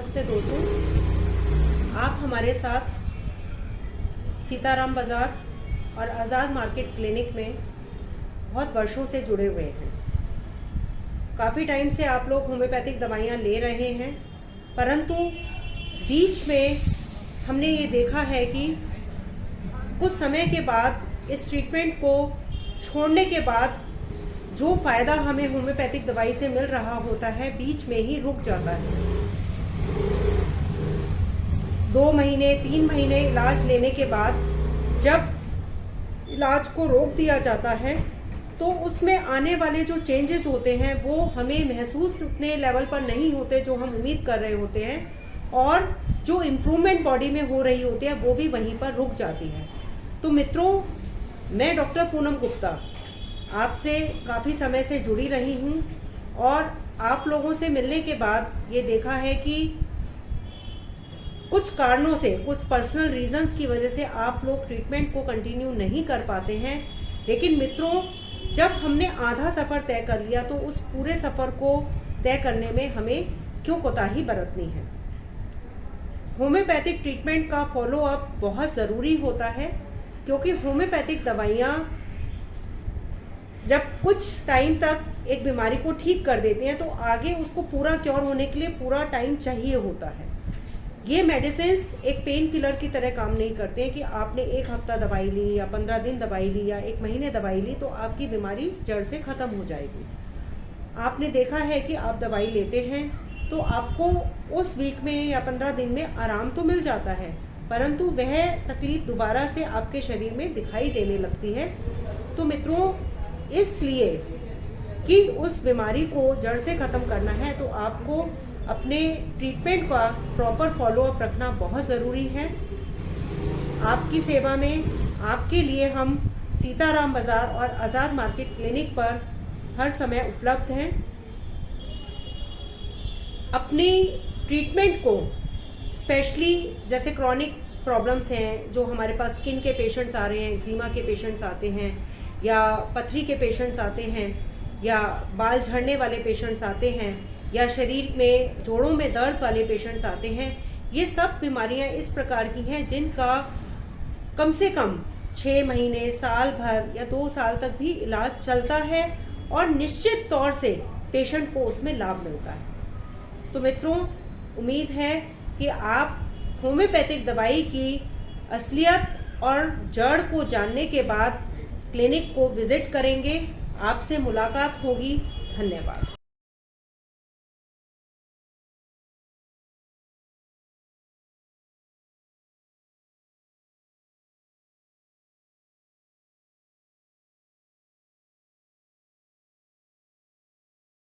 नमस्ते दोस्तों, आप हमारे साथ सीताराम बाज़ार और आज़ाद मार्केट क्लिनिक में बहुत वर्षों से जुड़े हुए हैं। काफ़ी टाइम से आप लोग होम्योपैथिक दवाइयाँ ले रहे हैं, परंतु बीच में हमने ये देखा है कि कुछ समय के बाद इस ट्रीटमेंट को छोड़ने के बाद जो फ़ायदा हमें होम्योपैथिक दवाई से मिल रहा होता है बीच में ही रुक जाता है। 2 महीने 3 महीने इलाज लेने के बाद जब इलाज को रोक दिया जाता है तो उसमें आने वाले जो चेंजेस होते हैं वो हमें महसूस उतने लेवल पर नहीं होते जो हम उम्मीद कर रहे होते हैं, और जो इम्प्रूवमेंट बॉडी में हो रही होती है वो भी वहीं पर रुक जाती है। तो मित्रों, मैं डॉक्टर पूनम गुप्ता आपसे काफ़ी समय से जुड़ी रही हूँ और आप लोगों से मिलने के बाद ये देखा है कि कुछ कारणों से, कुछ पर्सनल रीजंस की वजह से आप लोग ट्रीटमेंट को कंटिन्यू नहीं कर पाते हैं। लेकिन मित्रों, जब हमने आधा सफ़र तय कर लिया तो उस पूरे सफ़र को तय करने में हमें क्यों कोताही बरतनी है। होम्योपैथिक ट्रीटमेंट का फॉलो अप बहुत ज़रूरी होता है, क्योंकि होम्योपैथिक दवाइयाँ जब कुछ टाइम तक एक बीमारी को ठीक कर देते हैं तो आगे उसको पूरा क्योर होने के लिए पूरा टाइम चाहिए होता है। ये मेडिसिन्स एक पेन किलर की तरह काम नहीं करते हैं कि आपने 1 हफ्ता दवाई ली या 15 दिन दवाई ली या 1 महीने दवाई ली तो आपकी बीमारी जड़ से ख़त्म हो जाएगी। आपने देखा है कि आप दवाई लेते हैं तो आपको उस वीक में या 15 दिन में आराम तो मिल जाता है, परंतु वह तकलीफ दोबारा से आपके शरीर में दिखाई देने लगती है। तो मित्रों, इसलिए कि उस बीमारी को जड़ से ख़त्म करना है तो आपको अपने ट्रीटमेंट का प्रॉपर फॉलोअप रखना बहुत ज़रूरी है। आपकी सेवा में, आपके लिए हम सीताराम बाज़ार और आज़ाद मार्केट क्लिनिक पर हर समय उपलब्ध हैं। अपनी ट्रीटमेंट को स्पेशली जैसे क्रॉनिक प्रॉब्लम्स हैं, जो हमारे पास स्किन के पेशेंट्स आ रहे हैं, एक्जिमा के पेशेंट्स आते हैं, या पथरी के पेशेंट्स आते हैं, या बाल झड़ने वाले पेशेंट्स आते हैं, या शरीर में जोड़ों में दर्द वाले पेशेंट्स आते हैं। ये सब बीमारियां इस प्रकार की हैं जिनका कम से कम 6 महीने, साल भर या 2 साल तक भी इलाज चलता है और निश्चित तौर से पेशेंट को उसमें लाभ मिलता है। तो मित्रों, उम्मीद है कि आप होम्योपैथिक दवाई की असलियत और जड़ को जानने के बाद क्लिनिक को विजिट करेंगे, आपसे मुलाकात होगी। धन्यवाद।